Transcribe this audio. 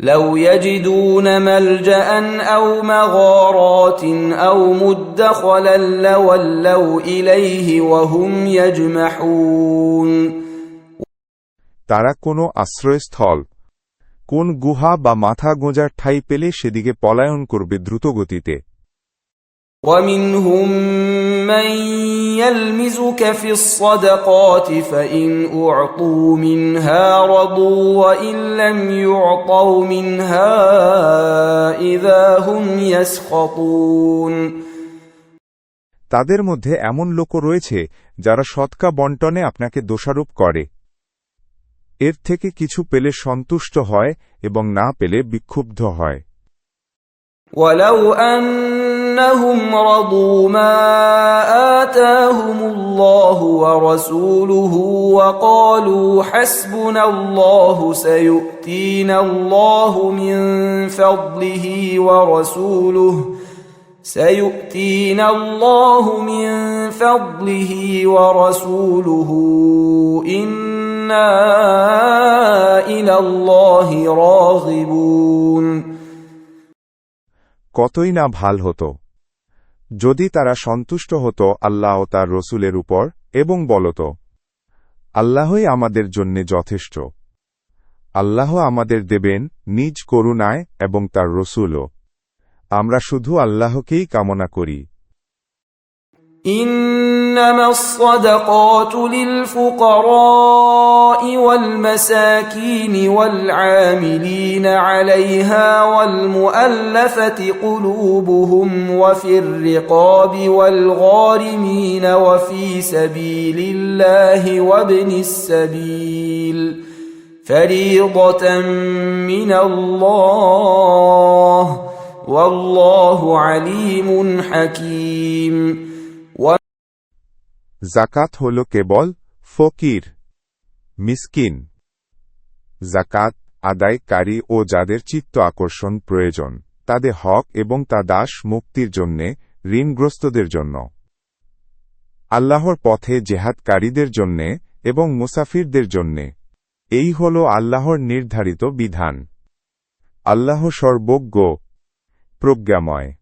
لو يجدون ملجأ أو مغارات أو مدخلا لولوا إليه وهم يجمحون তারা কোনো আশ্রয়স্থল, কোন গুহা বা মাথা গোঁজার ঠাঁই পেলে সেদিকে পলায়ন করবে দ্রুতগতিতে। ومنهم من يلمزك في الصدقات فإن أعطوا منها رضوا وإن لم يعطوا منها إذا هم يسخطون তাদের মধ্যে এমন লোকও রয়েছে যারা সদকা বন্টনে আপনাকে দোষারোপ করে, এর থেকে কিছু পেলে সন্তুষ্ট হয় এবং না পেলে বিক্ষুব্ধ হয়। ولو أنهم رضوا ما آتاهم الله ورسوله وقالوا حسبنا الله سيؤتينا الله من فضله ورسوله إنا إلى الله راغبون কতই না ভাল হতো যদি তারা সন্তুষ্ট হতো আল্লাহ ও তার রসুলের উপর এবং বলত, আল্লাহই আমাদের জন্য যথেষ্ট, আল্লাহ আমাদের দেবেন নিজ করুণায় এবং তার রসুলও, আমরা শুধু আল্লাহকেই কামনা করি। إنما الصدقات للفقراء والمساكين والعاملين عليها والمؤلفة قلوبهم وفي الرقاب والغارمين وفي سبيل الله وابن السبيل فريضة من الله والله عليم حكيم জাকাত হল কেবল ফকির, মিসকিন, জাকাত আদায়কারী ও যাদের চিত্ত আকর্ষণ প্রয়োজন তাদের হক এবং তা দাস মুক্তির জন্যে, ঋণগ্রস্তদের জন্য, আল্লাহর পথে জেহাদকারীদের জন্যে এবং মুসাফিরদের জন্যে। এই হল আল্লাহর নির্ধারিত বিধান। আল্লাহ সর্বজ্ঞ, প্রজ্ঞাময়।